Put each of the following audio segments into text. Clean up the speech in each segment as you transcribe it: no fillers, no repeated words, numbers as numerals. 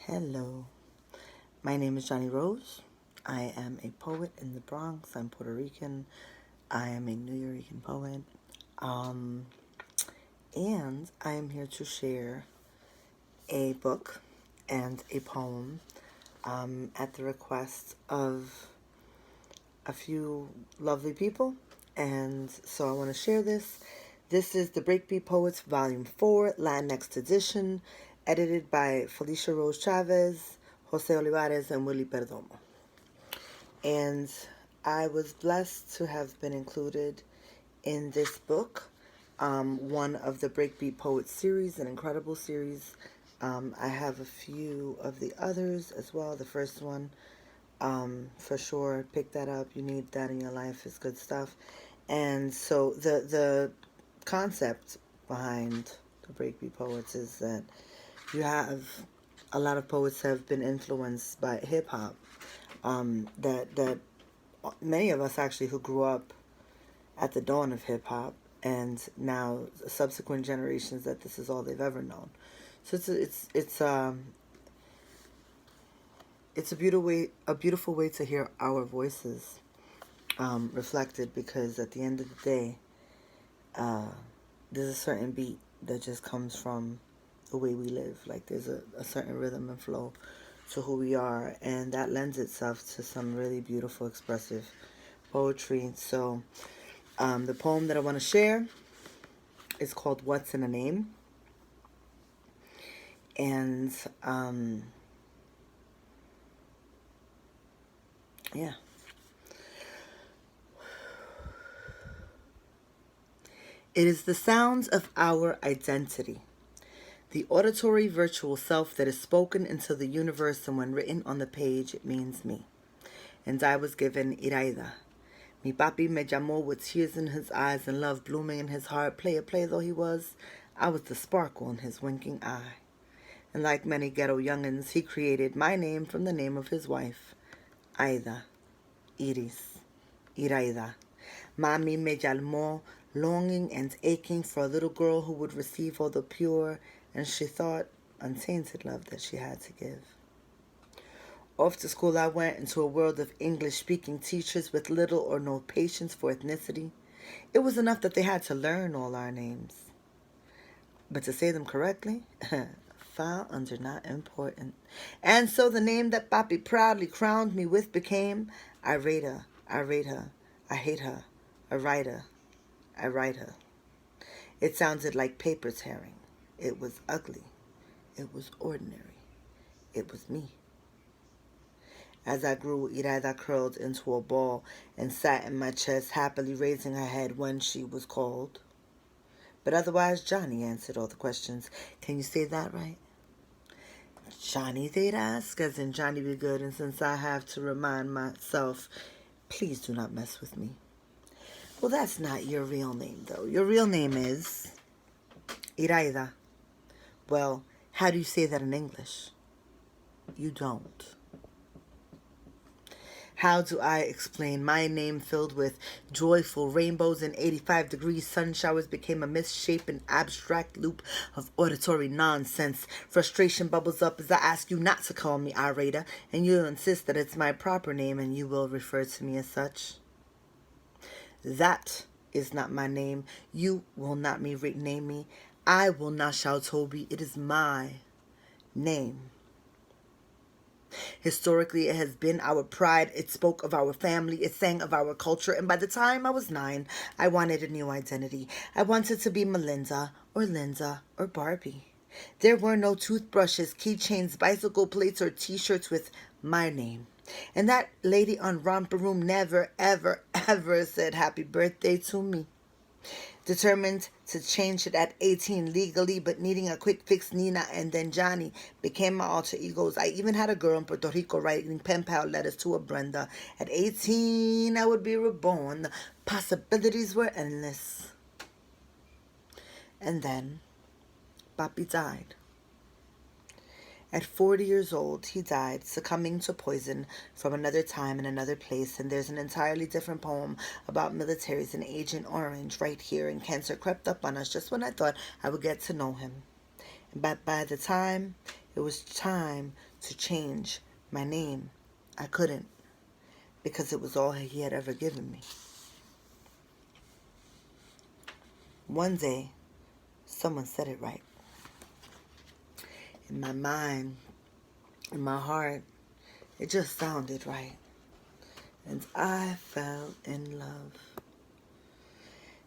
Hello, my name is Jani Rose. I am a poet in the Bronx. I'm Puerto Rican. I am a Nuyorican poet. Um, and I am here to share a book and a poem at the request of a few lovely people. And so I want to share this. This is the BreakBeat Poets Volume 4, LatiNext edition, edited by Felicia Rose Chavez, Jose Olivares, and Willie Perdomo. And I was blessed to have been included in this book, one of the BreakBeat Poets series, an incredible series. I have a few of the others as well. The first one, for sure, pick that up. You need that in your life. It's good stuff. And so the concept behind the BreakBeat Poets is that you have a lot of poets have been influenced by hip hop. That many of us actually who grew up at the dawn of hip hop, and now subsequent generations that this is all they've ever known. So it's a beautiful way to hear our voices reflected, because at the end of the day, there's a certain beat that just comes from the way we live. Like there's a certain rhythm and flow to who we are, and that lends itself to some really beautiful, expressive poetry. So the poem that I want to share is called What's in a Name. And yeah. It is the sounds of our identity, the auditory virtual self that is spoken into the universe, and when written on the page, it means me. And I was given Iraida. Mi papi me llamó with tears in his eyes and love blooming in his heart. Player though he was, I was the sparkle in his winking eye. And like many ghetto youngins, he created my name from the name of his wife, Aida, Iris, Iraida. Mami me llamó, longing and aching for a little girl who would receive all the pure and, she thought, untainted love that she had to give. Off to school I went, into a world of English-speaking teachers with little or no patience for ethnicity. It was enough that they had to learn all our names. But to say them correctly, file under not important. And so the name that Papi proudly crowned me with became I rate her, I hate her, I write her, I write her. It sounded like paper tearing. It was ugly. It was ordinary. It was me. As I grew, Iraida curled into a ball and sat in my chest, happily raising her head when she was called. But otherwise, Jani answered all the questions. Can you say that right? Jani, they'd ask, as in Johnny be good, and since I have to remind myself, please do not mess with me. Well, that's not your real name, though. Your real name is Iraida. Well, how do you say that in English? You don't. How do I explain my name filled with joyful rainbows and 85-degree sun showers became a misshapen abstract loop of auditory nonsense? Frustration bubbles up as I ask you not to call me Iraida, and you insist that it's my proper name and you will refer to me as such. That is not my name. You will not rename me. I will not shout Toby. It is my name. Historically, it has been our pride. It spoke of our family. It sang of our culture. And by the time I was 9, I wanted a new identity. I wanted to be Melinda or Linda or Barbie. There were no toothbrushes, keychains, bicycle plates, or t-shirts with my name. And that lady on Romper Room never, ever, ever said happy birthday to me. Determined to change it at 18 legally, but needing a quick fix, Nina and then Jani became my alter egos. I even had a girl in Puerto Rico writing pen pal letters to a Brenda. At 18, I would be reborn. The possibilities were endless. And then, Papi died. At 40 years old, he died, succumbing to poison from another time and another place. And there's an entirely different poem about militaries and Agent Orange right here. And cancer crept up on us just when I thought I would get to know him. But by the time It was time to change my name. I couldn't, because it was all he had ever given me. One day, someone said it right. In my mind, in my heart, it just sounded right. And I fell in love.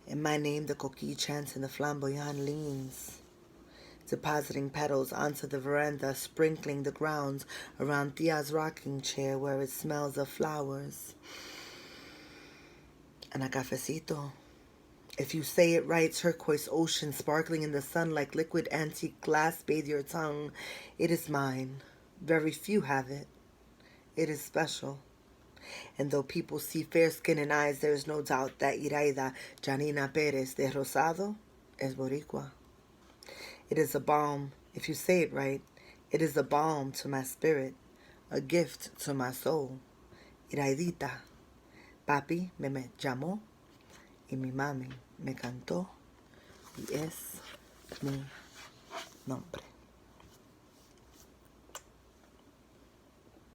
In my name, the coquille chants and the flamboyant leans, depositing petals onto the veranda, sprinkling the grounds around Tia's rocking chair where it smells of flowers. And a cafecito. If you say it right, turquoise ocean sparkling in the sun like liquid antique glass, bathe your tongue. It is mine. Very few have it. It is special. And though people see fair skin and eyes, there is no doubt that Iraida Janina Perez de Rosado is Boricua. It is a balm, if you say it right. It is a balm to my spirit, a gift to my soul. Iraidita. Papi me llamó y mi mami me cantó y es mi nombre.